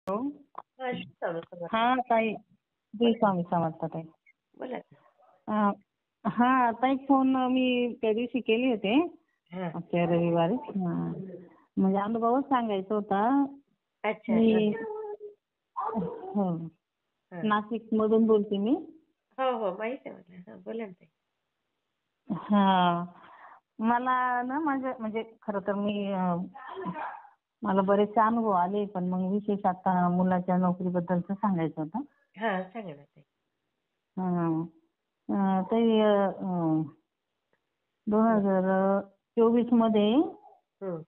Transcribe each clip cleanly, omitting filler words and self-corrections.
हो. हा, श्री स्वामी समर्थ. हा ताई, श्री स्वामी समर्थ ताई. बोला. अं, हा ताई, फोन मी त्या दिवशी केले होते हा. मागच्या रविवारी. म्हणजे अनुभवच सांगायचा होता. अच्छा. मी हा. नाशिक मधून बोलते मी. हो हो, माहिती आहे मला. हा, बोला ना ताई. हा, मला ना म्हणजे खरं तर मला बरेचसे अनुभव आले, पण मग विशेष आता मुलाच्या नोकरीबद्दलचं सांगायचं होतं. हा, सांगा ना ताई. ते 2024 मध्ये हम्म.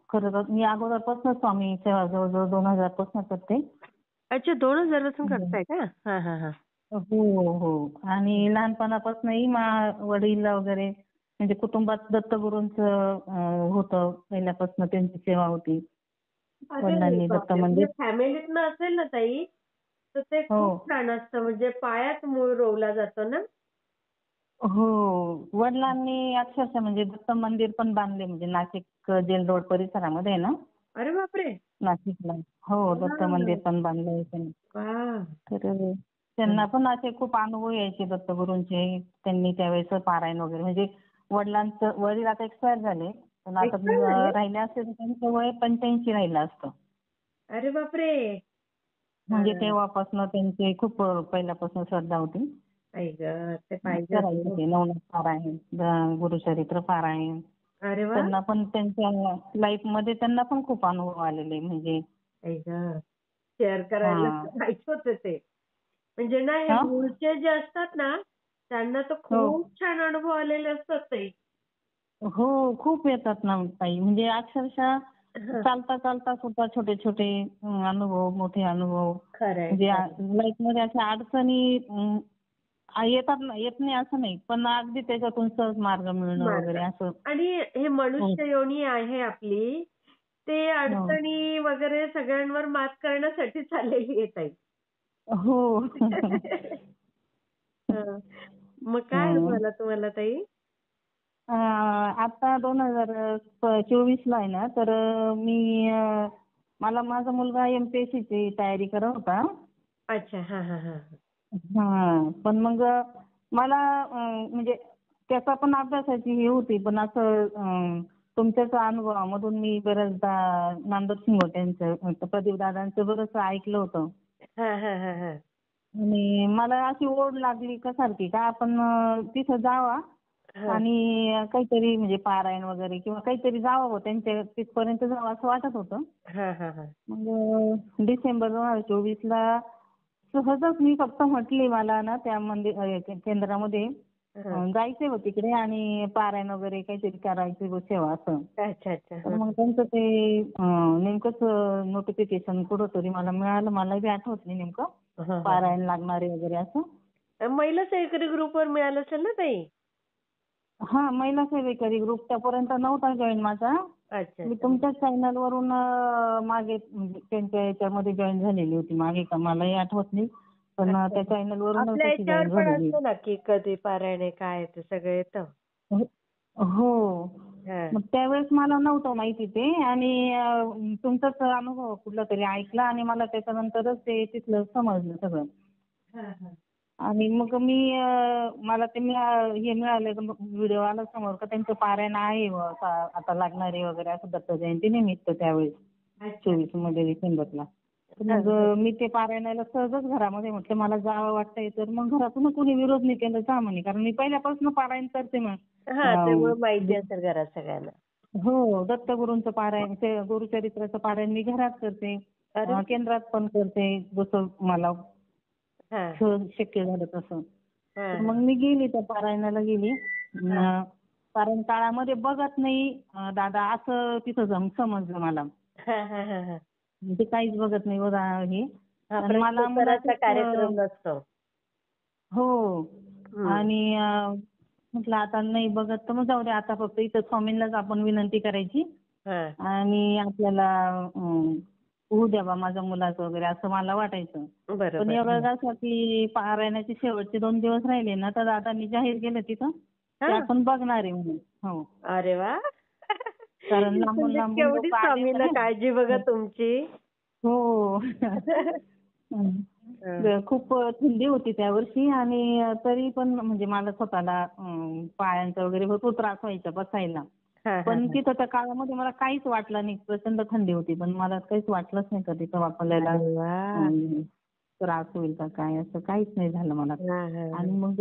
खरं तर मी अगोदरपासून स्वामी सेवा जवळजवळ 2000 पासून करते. अच्छा, 2000 पासून करताय का? हा हा हा. हो हो. आणि लहानपणापासूनही वडील वगैरे म्हणजे कुटुंबात दत्तगुरूंचं होतं, पहिल्यापासून त्यांची सेवा होती. अरे वडिलांनी दत्त बापरे, म्हणजे मंदिर. फॅमिलीतनं असेल ना ताई, तर ते हो खूप छान असतं. म्हणजे पायात मूळ रोवला जातो ना. हो. वडिलांनी अक्षरशः म्हणजे दत्त मंदिर पण बांधले, म्हणजे नाशिक जेल रोड परिसरामध्ये आहे ना, अरे बापरे. नाशिकला. हो, दत्त मंदिर हा. पण बांधलंय त्यांनी. वा. तर त्यांना पण असे खूप अनुभव यायचे दत्तगुरूंचे. त्यांनी त्यावेळेस पारायण वगैरे म्हणजे वडील आता एक्सपायर झाले, पण आता एक्सपायर झाले? राहिले असते तर त्यांचं वय 85 राहिलं असतं. अरे बापरे. हा. म्हणजे तेव्हापासून त्यांची खूप पहिल्यापासून श्रद्धा होती. आई ग, ते पाहिजे करायचे होतं. ते नवनाथ पारायण, गुरुचरित्र पारायण. अरे वा. त्यांना पण त्यांच्या लाईफ मध्ये त्यांना पण खूप अनुभव आलेले म्हणजे. आई ग, शेअर करायला हा पाहिजे होतं ते. म्हणजे ना, हे हा मूळचे जे असतात ना, त्यांना तर हो खूप छान अनुभव आलेले असतात ताई. हो, खूप येतात ना ताई. म्हणजे अक्षरशः हं. चालता चालता सुद्धा छोटे छोटे अनुभव, मोठे अनुभव. खरंय, म्हणजे खरंय. लाईफ मध्ये अशा अडचणी येतात ना, येत नाही असं नाही, पण अगदी त्याच्यातून सहज मार्ग मिळणं मार्ग. वगैरे असं. आणि हे हो मनुष्य योनी आहे आपली, ते हो अडचणी वगैरे सगळ्यांवर मात करण्यासाठीच आलेली आहे ताई. हो. हं. मग काय अनुभव हं. आला तुम्हाला ताई? आता 2024 ला आहे ना, तर मला माझा मुलगा MPSC ची तयारी करत होता. अच्छा. हां, हां, हां. पण मग मला म्हणजे त्याचा पण अभ्यासाची हे होती, पण असं तुमच्याच अनुभवामधून मी बऱ्याचदा नामदेव शिंगोट्यांचं, प्रदीप दादांचं बरंच ऐकलं होतं. हां, हां, हां, हां. आणि मला अशी ओढ लागली सारखी का आपण तिथं जावा हां. आणि काहीतरी म्हणजे पारायण वगैरे किंवा काहीतरी जावं त्यांच्या तिथपर्यंत जावं असं वाटत होतं. हां, हां, हां. मग डिसेंबर 2024 ला सहजच मी फक्त म्हटली मला ना त्या केंद्रामध्ये हां. जायचंय हो तिकडे आणि पारायण वगैरे काहीतरी करायची गो सेवा असं. अच्छा, अच्छा. तर हां. मग त्यांचं ते नेमकंच नोटिफिकेशन कुठंतरी मला मिळालं, मला बी आठवत नाही नेमकं, हां, हां, हां. पारायण लागणारे वगैरे असं. महिला सहकारी ग्रुपवर मिळालं असेल ना ताई? हा, महिला सेवेकरी ग्रुप त्यापर्यंत नव्हता जॉईन माझा. अच्छा, मी अच्छा. तुमच्याच चॅनलवरून मागे म्हणजे त्यांच्या याच्यामध्ये जॉईन झालेली होती मागे, का मलाही आठवत नाही, पण अच्छा. त्या चॅनलवरूनच आपल्या तशी याच्यावर जॉईन पण झालेली. असतं ना, की कधी पारायण आहे, काय आहे, ते सगळं येतं. हो. हां. मग त्यावेळेस मला नव्हतं माहिती ते, आणि तुमचाच अनुभव कुठला तरी ऐकला आणि मला त्याच्यानंतरच ते तिथलं समजलं सगळं. हां, हां. आणि मग मला ते हे मिळालं, व्हिडिओ आला समोर का त्यांचं पारायण आहे आता लागणारे वगैरे असं दत्त जयंती निमित्त त्यावेळेस अच्छा. 24 मध्ये डिसेंबरला. तर हां, मग हां. मी ते पारायणाला सहजच घरामध्ये म्हटलं मला जावं वाटतंय, तर मग घरातून कोणी विरोध नाही केला, जा म्हणे, कारण मी पहिल्यापासून पारायण करते मग. हां, त्यामुळे माहिती असेल घरात सगळ्यांना. हो, दत्तगुरूंचं पारायण, ते गुरुचरित्राचं पारायण मी घरात करते, अरे वाह! केंद्रात पण करते, जसं मला हां, सहज शक्य झालं तसं. तर हां, मग हां. मी गेली, त्या पारायणाला गेली. हां. पारायण काळामध्ये बघत नाही दादा असं तिथं जाऊन समजलं मला. हां, हां, हां, हां. म्हणजे काहीच बघत नाही बघा हे. हां, आणि मला प्रश्नोत्तराचा मनातच कार्यक्रम नसतो. हो. हं. आणि म्हटलं आता नाही बघत तर मग जाऊ दे, आता फक्त इथं स्वामींनाच आपण विनंती करायची हां. आणि आपल्याला होऊ द्या बा माझ्या मुलाचं वगैरे असं मला वाटायचं. पण बरोबर. एवढं हं. कसं की पारायणाचे शेवटचे 2 दिवस राहिले ना, तर दादांनी जाहीर केलं तिथं की हां. आपण बघणार आहे म्हणून. हो. अरे वाह! कारण लांबून म्हणजे लांबून केवढी लोक आले स्वामींना होते. काळजी बघा तुमची. हो. हं. हं. खूप थंडी होती त्या वर्षी आणि तरी पण म्हणजे मला स्वतःला पायांचा वगैरे भरपूर त्रास व्हायचा बसायला. हां, हां, पण हां. तिथं त्या काळामध्ये मला काहीच वाटलं नाही. प्रचंड थंडी होती पण मला काहीच वाटलंच नाही का तिथं आपल्याला अरे वाह! त्रास होईल का काय असं काहीच नाही झालं मला. हां, हां, आणि हां. मग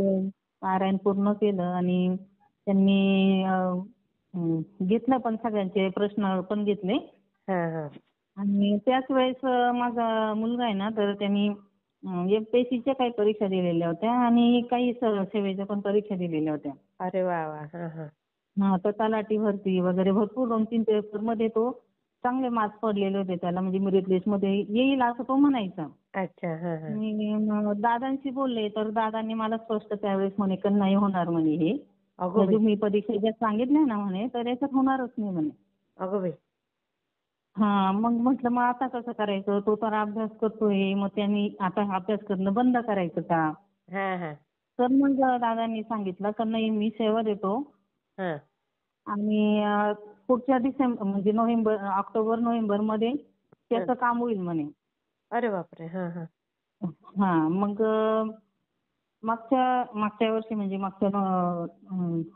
पारायण पूर्ण केलं आणि त्यांनी घेतलं पण सगळ्यांचे प्रश्न पण घेतले. हां, हां. आणि त्याच वेळेस माझा मुलगा आहे ना तर त्यांनी एमपीएससीच्या काही परीक्षा दिलेल्या होत्या आणि काही सेवेच्या पण परीक्षा दिलेल्या होत्या. अरे वाह, वाह! हां, हां. हां, तर तलाठी भरती वगैरे भरपूर 2-3 पेपरमध्ये तो चांगले मार्क्स पडलेले होते त्याला म्हणजे मेरिट लिस्टमध्ये येईल असं तो म्हणायचा. अच्छा. हां, हां. मी मग दादांशी बोलले तर दादांनी मला स्पष्ट त्यावेळेस म्हणे की नाही होणार म्हणे हे. अगो ह्या बाई! तुम्ही परीक्षा ज्या सांगितल्या ना म्हणे तर याच्यात होणारच नाही म्हणे. अगो बाई! हां, मग म्हटलं मग आता कसं करायचं? तो तर अभ्यास करतोय मग त्यांनी आता अभ्यास करणं बंद करायचं का? हां, हां. तर मग दादांनी सांगितलं की नाही मी सेवा देतो हां. आणि पुढच्या म्हणजे ऑक्टोबर-नोव्हेंबरमध्ये हं. त्याचं काम होईल म्हणे. अरे बापरे! हां, हां. हां, मग मागच्या मागच्या वर्षी म्हणजे मागच्या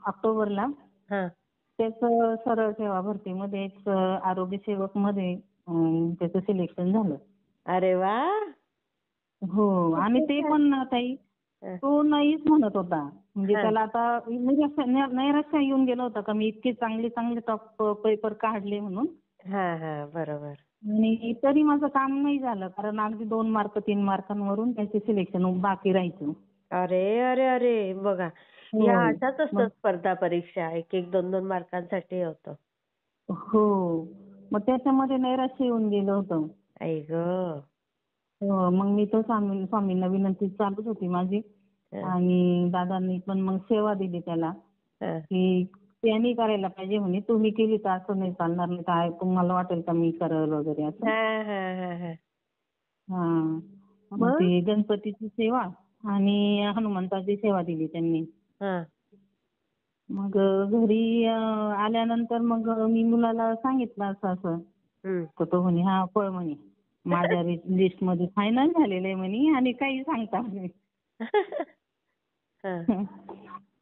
ऑक्टोबरला हां. त्याचं सरळ सेवा भरतीमध्येच आरोग्य सेवकमध्ये त्याचं सिलेक्शन झालं. अरे वाह! हो आणि खूपच ते छान. पण ताई हं. तो नाहीच म्हणत होता. म्हणजे हां. त्याला आता नैराश्य येऊन गेलं होतं का मी इतके चांगले चांगले टॉप पेपर काढले म्हणून. हां, हां. बरोबर. आणि तरी माझं काम नाही झालं कारण अगदी 2 मार्क 3 मार्कांवरून त्याचे सिलेक्शन बाकी राहायचं. अरे, अरे, अरे! बघा, हो. या अशाच असतात मग स्पर्धा परीक्षा. 1-1, 2-2 मार्कांसाठी होतं. हो. मग त्याच्यामध्ये नैराश्य येऊन गेलं होतं. आई गं! हो. मग मी तर स्वामींना विनंती चालूच होती माझी हं, आणि दादांनी पण मग सेवा दिली त्याला, हं. की त्यांनी करायला पाहिजे म्हणे. तुम्ही केली तर असं नाही चालणार नाही. काय तुम्हाला वाटेल का मी करेल वगैरे असं. हां, हां, हां, हां. हां. मग मग? ती गणपतीची सेवा आणि हनुमंताची सेवा दिली त्यांनी. हां. मग घरी आल्यानंतर मग मी मुलाला सांगितलं असं-असं. हं. तर तो म्हणे हां पळ म्हणे. माझ्या लिस्टमध्ये फायनल झालेलं आहे म्हणे आणि काही सांगता म्हणे. हां.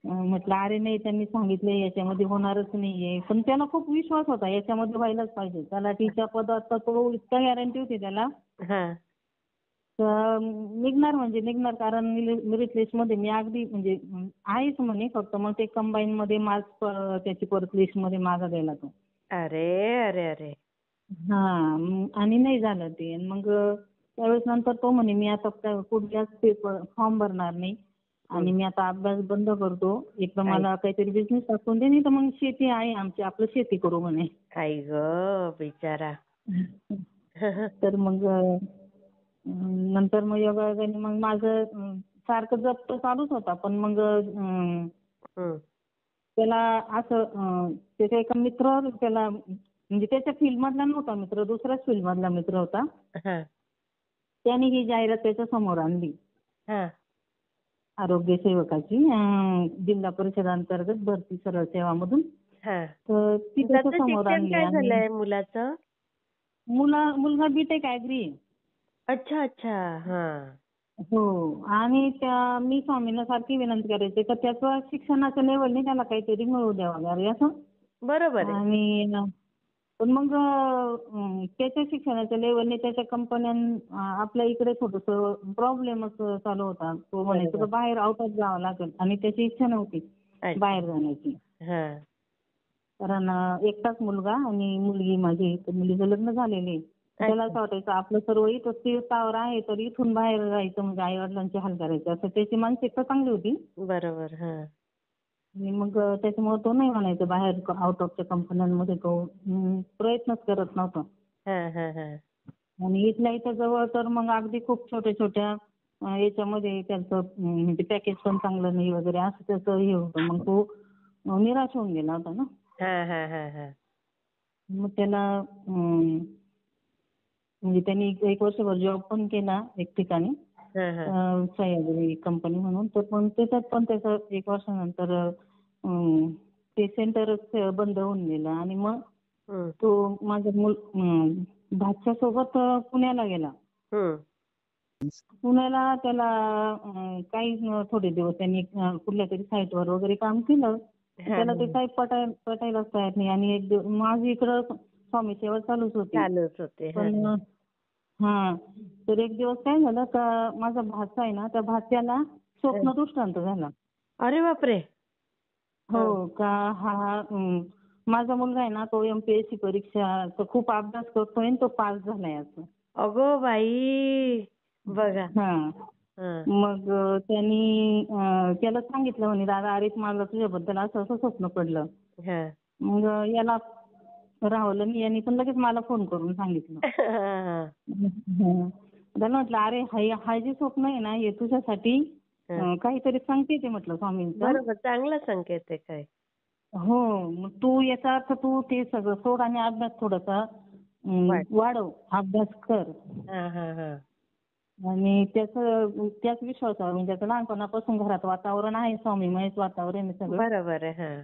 म्हटलं अरे नाही त्यांनी सांगितलंय याच्यामध्ये होणारच नाहीये. पण त्याला खूप विश्वास होता याच्यामध्ये व्हायलाच पाहिजे. तलाठीच्या पदात तर तो इतका गॅरंटी होती त्याला. हां. तर निघणार म्हणजे निघणार कारण मेरिट लिस्टमध्ये मी अगदी म्हणजे आहेच म्हणे फक्त मग ते कंबाईनमध्ये मार्क्स त्याची परत लिस्टमध्ये मागं गेला तो. अरे, अरे, अरे! हां. आणि नाही झालं ते. मग त्यावेळेस नंतर तो म्हणे मी आता कुठल्याच पेपर फॉर्म भरणार नाही हं. आणि मी आता अभ्यास बंद करतो. एकतर आई मला काहीतरी बिझनेस टाकून दे नाही तर मग शेती आहे आमची आपलं शेती करू म्हणे. आई गं! बिचारा. तर मग नंतर मग योगायोगाने मग माझं सारखं जप तर चालूच होता. पण मग हं. त्याला असं त्याच्या एका मित्र त्याला म्हणजे त्याच्या फील्डमधला नव्हता मित्र, दुसऱ्याच फील्डमधला मित्र होता. हां. त्याने ही जाहिरात त्याच्या समोर आणली. हां. आरोग्य सेवकाची जिल्हा परिषद अंतर्गत भरती सरळ सेवामधून. हां. तर ती त्याच्या त्याचं समोर शिक्षण आणली काय आणि झालंय मुलाचं? मुलगा बी.टेक ॲग्री आहे. अच्छा, अच्छा. हां. हो. आणि मी स्वामींना सारखी विनंती करायचे तर त्याचं शिक्षणाच्या लेव्हलने त्याला काहीतरी मिळू द्यावं वगैरे असं. बरोबर आहे. आणि पण मग त्याच्या शिक्षणाच्या लेव्हलने त्याच्या कंपन्या आपल्या इकडे थोडंसं प्रॉब्लेमच चालू होता. तो म्हणायचा बरोबर. की बाहेर आउट ऑफ जावं लागेल आणि त्याची इच्छा नव्हती अच्छा. बाहेर जाण्याची. हां. कारण एकटाच मुलगा आणि मुलगी माझी तर मुलीचं लग्न झालेलं आहे. त्याला अच्छा. असं वाटायचं आपलं सर्व इथं तीर्थावर आहे तर इथून बाहेर जायचं म्हणजे आई-वडिलांचे हाल करायचे असं त्याची मानसिकता चांगली होती. बरोबर. हां. आणि मग त्याच्यामुळे तो नाही म्हणायचा बाहेर आउट ऑफच्या कंपन्यांमध्ये तो प्रयत्नच करत नव्हता. हां, हां, हां. आणि इथल्या इथं जवळ तर मग अगदी खूप छोट्या-छोट्या याच्यामध्ये त्यांचं म्हणजे पॅकेज पण चांगलं नाही वगैरे असं त्याचं हे होतं. मग तो निराश होऊन गेला होता ना. हां, हां, हां, हां. मग त्याला म्हणजे त्यांनी 1 वर्षभर जॉब पण केला एक ठिकाणी हां, हां. सह्याद्री कंपनी म्हणून. तर पण त्याच्यात पण त्याचं 1 वर्षानंतर ते सेंटरच बंद होऊन गेलं आणि मग हं. तो माझं भाच्यासोबत पुण्याला गेला. हम्म. पुण्याला त्याला काही थोडे दिवस त्यांनी कुठल्या तरी साईटवर वगैरे काम केलं. हा, त्याला ते काही पटायलाच तयार नाही आणि एक दिवस माझी इकडं स्वामी सेवा चालूच होती. चालूच होते. हा. पण हा तर एक दिवस काय झालं का माझा भाचा आहे ना त्या भाच्याला स्वप्न दृष्टांत झाला. अरे बापरे. हो का हा माझा मुलगा आहे ना तो MPSC परीक्षा खूप अभ्यास करतोय आणि तो पास झालाय असं. अगो बाई. बघा. हा हा. मग त्यांनी त्याला सांगितलं म्हणे दादा अरे मला तुझ्याबद्दल असं असं स्वप्न पडलं. हा. मग याला राहुल आणि यांनी पण लगेच मला फोन करून सांगितलं. हा. त्याला म्हटलं अरे हा जे स्वप्न आहे ना हे तुझ्यासाठी काहीतरी संकेत आहे म्हटलं स्वामींचा. बरोबर, चांगला संकेत आहे काय. हो मग तू याचा अर्थ तू ते सगळं सोड आणि अभ्यास थोडासा वाढव, अभ्यास कर. हा हा हा. आणि त्याच विश्वासावर म्हणजे त्याचं लहानपणापासून घरात वातावरण आहे स्वामीमयच वातावरण आहे सगळं. बरोबर आहे.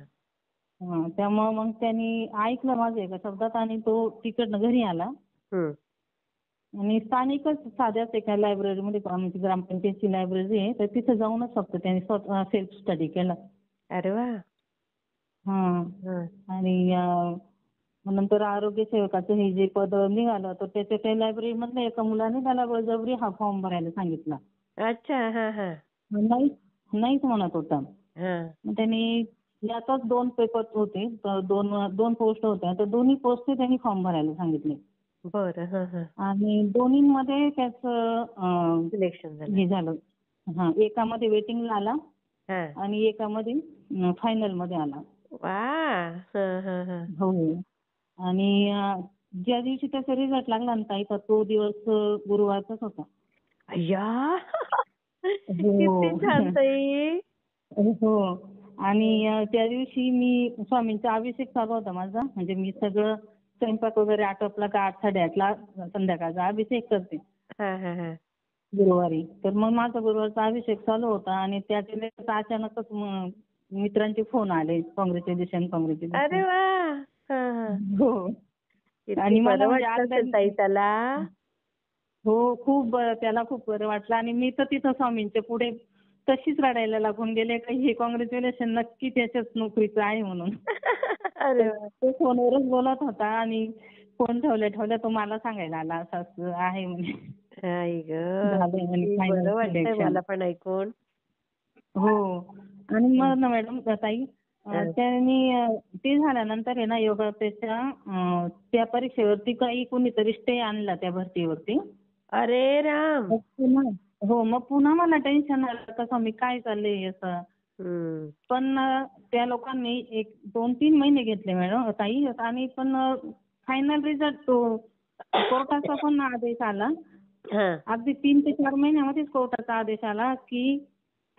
हा. त्यामुळे मग त्यांनी ऐकलं माझं एका शब्दात आणि तो तिकडनं घरी आला. हम्म. आणि स्थानिकच साध्याच एका लायब्ररीमध्ये आमची ग्रामपंचायतची लायब्ररी आहे तर तिथे जाऊनच फक्त त्यांनी स्वतः सेल्फ स्टडी केला. अरे वा. आणि मग नंतर आरोग्य सेवकाचं हे जे पद निघालं तर त्याच्या त्या लायब्ररी मधल्या एका मुलाने त्याला बळजबरी हा फॉर्म भरायला सांगितला. अच्छा. हा हा. नाहीच म्हणत होता. हा. मग त्यांनी यातच 2 पेपर होते दोन पोस्ट होत्या तर दोन्ही पोस्टचे त्यांनी फॉर्म भरायला सांगितले. बरं. हा हा. आणि दोन्हीमध्ये त्याचं सिलेक्शन झालं. हे झालं. एकामध्ये वेटिंगला आला हा. आणि एकामध्ये फायनल मध्ये आला. वा. हा हा हा. हो. आणि ज्या दिवशी त्याचा रिझल्ट लागला ना ताई तर तो दिवस गुरुवारचाच होता. अय्या. हो. किती छान ताई. हो. आणि त्या दिवशी मी स्वामींचा अभिषेक चालू होता माझा म्हणजे मी सगळं स्वयंपाक वगैरे आटोपला का 8-8:30ला संध्याकाळचा अभिषेक करते हा हा हा. गुरुवारी. तर मग माझा गुरुवारचा अभिषेक चालू होता आणि त्याच्यानंतर अचानकच मित्रांचे फोन आले कॉंग्रॅच्युलेशन. अरे वा. हा हा. हो. आणि किती मला बरं म्हणजे वाटलं असेल ताई त्याला. हो खूप बरं त्याला खूप बरं वाटलं आणि मी तर तिथं स्वामींच्या पुढे तशीच रडायला लागून गेले की हे कॉंग्रॅच्युलेशन नक्की त्याच्याच नोकरीचं आहे म्हणून. अरे वा. तो फोनवरच बोलत होता आणि फोन ठेवल्या तो मला सांगायला आला असं असं आहे म्हणे. आई ग. झालंय म्हणे किती फायनल बरं वाटतंय सिलेक्शन. मला पण ऐकून. हो. आणि मग ना मॅडम ताई त्यांनी ते झाल्यानंतर आहे ना योगाच्या त्या परीक्षेवरती काही कोणीतरी स्टे आणला त्या भरतीवरती. अरे राम. मग पुन्हा मला टेन्शन आलं का स्वामी काय चाललंय असं. पण त्या लोकांनी 2-3 महिने घेतले मॅडम ताई आणि पण फायनल रिझल्ट तो कोर्टाचा पण आदेश आला. अगदी 3 ते 4 महिन्यामध्येच कोर्टाचा आदेश आला की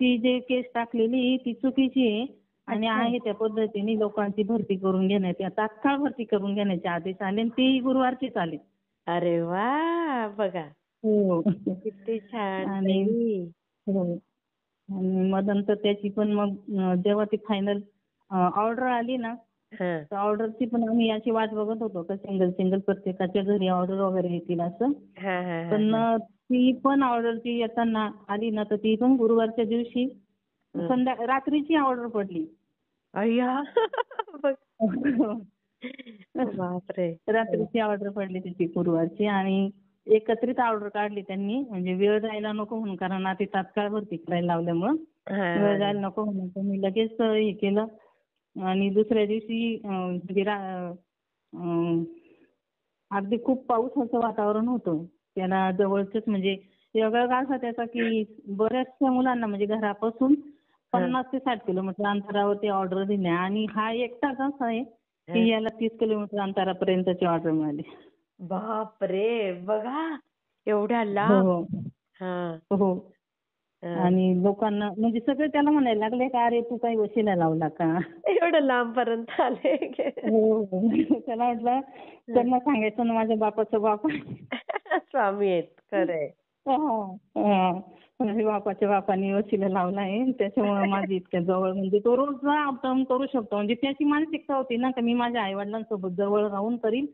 ती जे केस टाकलेली ती चुकीची आहे आणि आहे त्या पद्धतीने लोकांची भरती करून घेण्याची तात्काळ भरती करून घेण्याचे आदेश आले आणि तेही गुरुवारचेच आले. अरे वा. बघा. हो. किती छान. आणि मग नंतर त्याची पण मग जेव्हा ती फायनल ऑर्डर आली ना तर ऑर्डरची पण आम्ही याची वाट बघत होतो का सिंगल प्रत्येकाच्या घरी ऑर्डर वगैरे येतील असं. पण ती पण ऑर्डर ती येताना आली ना तर ती पण गुरुवारच्या दिवशी रात्रीची ऑर्डर पडली. अय्या. बापरे. रात्रीची ऑर्डर पडली तिची गुरुवारची आणि एकत्रित ऑर्डर काढली त्यांनी म्हणजे वेळ जायला नको म्हणून कारण ती तात्काळ भरती करायला लावल्यामुळं वेळ जायला नको म्हणून त्यांनी लगेच हे केलं आणि दुसऱ्या दिवशी अगदी खूप पावसाचं वातावरण होतं. त्याला जवळचंच म्हणजे योगा असा त्याचा की बऱ्याचशा मुलांना म्हणजे घरापासून 50 ते 60 किलोमीटर अंतरावरती ऑर्डर दिल्या आणि हा एकटाच असा आहे की याला 30 किलोमीटर अंतरापर्यंतची ऑर्डर मिळाली. बापरे. बघा एवढ्या लांब. हो. आणि लोकांना म्हणजे सगळे त्याला म्हणायला लागले का अरे तू काही वशिला लावला का. एवढं लांब पर्यंत आले. हो. त्याला म्हटलं त्यांना सांगायचं ना माझ्या बापाचं बाप स्वामी आहेत. खरंय. माझ्या बापाच्या बापाने वशिला लावला आहे त्याच्यामुळे माझी इतक्या जवळ म्हणजे तो रोज अपडाऊन करू शकतो म्हणजे त्याची मानसिकता होती ना की मी माझ्या आई वडिलांसोबत जवळ राहून करीन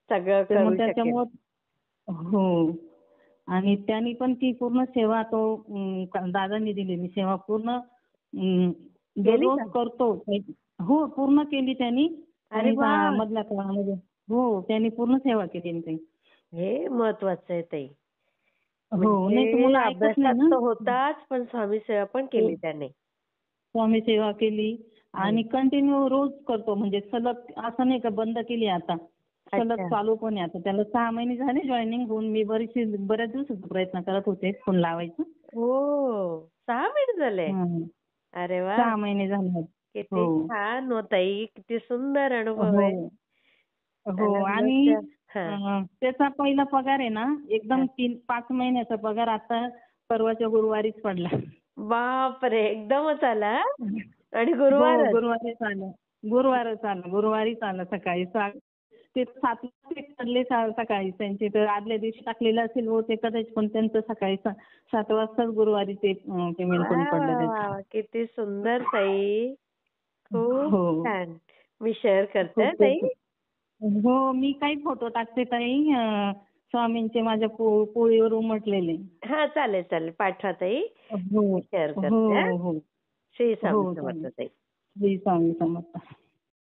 सगळं तर मग करू शकेल. त्याच्यामुळं हो. आणि त्यांनी पण ती पूर्ण सेवा दादांनी दिलेली सेवा पूर्ण केली दररोज का? करतो. हो, पूर्ण केली त्यांनी. अरे आणि वा, मधल्या काळामध्ये हो, त्यांनी पूर्ण सेवा केली ताई. हे महत्वाचं आहे ताई. हो, नाही तर म्हणजे मुलं ऐकत नाही अभ्यासात ना. तर होताच, पण स्वामी सेवा पण केली त्याने. स्वामी सेवा केली हं. आणि कंटिन्यू रोज करतो, म्हणजे सलग असं नाही का बंद केली आता. सलग अच्छा. चालू पण आहे आता. त्याला 6 महिने झाले जॉईनिंग होऊन. मी बऱ्याच दिवसाचा प्रयत्न करत होते फोन लावायचा. हो. 6 महिने झाले. हं. अरे वा, 6 महिने झाले. किती हो. छान हो ताई. किती सुंदर अनुभव आहे. हो. हो. आणि आणि मग हां. त्याचा पहिला पगार आहे ना, एकदम हां. 5 महिन्याचा पगार आता परवाच्या गुरुवारीच पडला. बापरे! एकदमच आला हां? आणि हो, गुरुवारच? गुरुवारीच आलं. गुरुवारच आलं. गुरुवारीच आलं सकाळी. ते 7:00ला ते ठरले सकाळी त्यांचे, तर आदल्या दिवशी टाकलेलं असेल बहुतेक कदाचित, पण त्यांचं सकाळी 7 वाजताच गुरुवारी ते पेमेंट वाह, कमी पडलं वाह, वाह, त्याचं. वाह! किती सुंदर ताई. खूप हो. छान. मी शेअर करते खूप हां ताई. हो, मी काही फोटो टाकते ताई. स्वामींचे माझ्या पोळीवर उमटलेले. हां, चालेल, चालेल. पाठवा ताई. हो. मी शेअर हो, करते हां. हो. श्री स्वामी हो, समर्थ चालेल. ताई. श्री स्वामी समर्थ.